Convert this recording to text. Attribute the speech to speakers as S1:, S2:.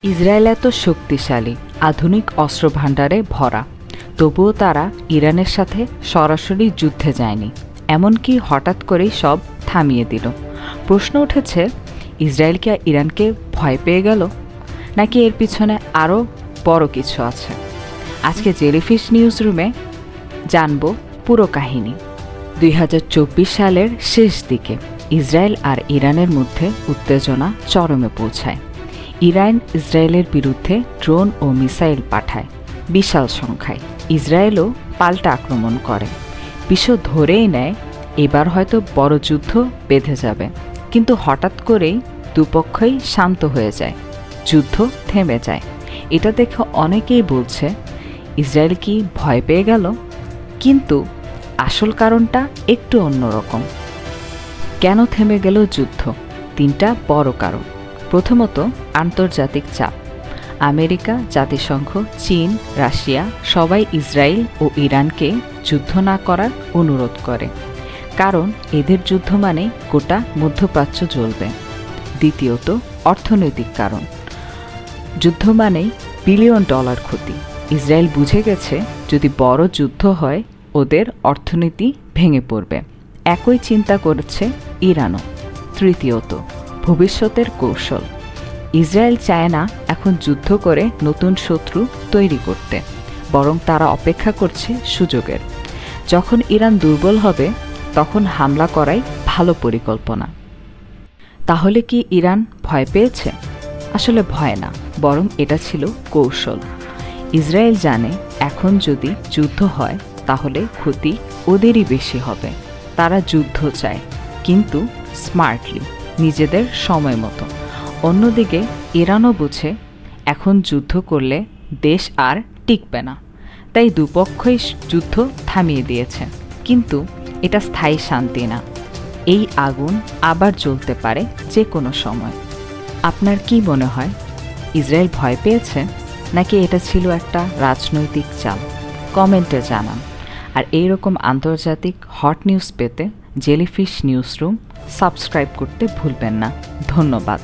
S1: Israel এত শক্তিশালী, আধুনিক অস্ত্রভাণ্ডারে ভরা, তবুও তারা ইরানের সাথে সরাসরি যুদ্ধে যায়নি। এমনকি হঠাৎ করেই সব থামিয়ে দিল। প্রশ্ন উঠেছে, ইসরায়েল কি ইরানকে ভয় পেয়ে গেল, নাকি এর পিছনে আরও বড় কিছু আছে? আজকে জেলিফিশ নিউজ রুমে জানব পুরো কাহিনী। 2024 সালের শেষ দিকে ইসরায়েল আর ইরানের মধ্যে উত্তেজনা চরমে পৌঁছায়। ইরান ইসরায়েলের বিরুদ্ধে ড্রোন ও মিসাইল পাঠায় বিশাল সংখ্যায়। ইসরায়েলও পাল্টা আক্রমণ করে। বিশ্ব ধরেই নেয় এবার হয়তো বড় যুদ্ধ বেঁধে যাবে। কিন্তু হঠাৎ করেই দুপক্ষই শান্ত হয়ে যায়, যুদ্ধ থেমে যায়। এটা দেখে অনেকেই বলছে, ইসরায়েল কি ভয় পেয়ে গেল? কিন্তু আসল কারণটা একটু অন্যরকম। কেন থেমে গেল যুদ্ধ? তিনটা বড় কারণ। প্রথমত, আন্তর্জাতিক চাপ। আমেরিকা, জাতিসংঘ, চীন, রাশিয়া সবাই ইসরায়েল ও ইরানকে যুদ্ধ না করার অনুরোধ করে, কারণ এদের যুদ্ধ মানেই গোটা মধ্যপ্রাচ্য জ্বলবে। দ্বিতীয়ত, অর্থনৈতিক কারণ। যুদ্ধ মানেই বিলিয়ন ডলার ক্ষতি। ইসরায়েল বুঝে গেছে, যদি বড় যুদ্ধ হয় ওদের অর্থনীতি ভেঙে পড়বে। একই চিন্তা করছে ইরানও। তৃতীয়ত, ভবিষ্যতের কৌশল। ইসরায়েল চায় না এখন যুদ্ধ করে নতুন শত্রু তৈরি করতে, বরং তারা অপেক্ষা করছে সুযোগের। যখন ইরান দুর্বল হবে তখন হামলা করাই ভালো পরিকল্পনা। তাহলে কি ইরান ভয় পেয়েছে? আসলে ভয় না, বরং এটা ছিল কৌশল। ইসরায়েল জানে এখন যদি যুদ্ধ হয় তাহলে ক্ষতি ওদেরই বেশি হবে। তারা যুদ্ধ চায়, কিন্তু স্মার্টলি, নিজেদের সময় মতো। অন্যদিকে ইরানও বুঝে এখন যুদ্ধ করলে দেশ আর টিকবে না, তাই দুপক্ষই যুদ্ধ থামিয়ে দিয়েছে। কিন্তু এটা স্থায়ী শান্তি না। এই আগুন আবার জ্বলতে পারে যে কোনো সময়। আপনার কি মনে হয়, ইসরায়েল ভয় পেয়েছে, নাকি এটা ছিল একটা রাজনৈতিক চাল? কমেন্টে জানান। আর এইরকম আন্তর্জাতিক হট নিউজ পেতে জেলিফিশ নিউজ রুম সাবস্ক্রাইব করতে ভুলবেন না। ধন্যবাদ।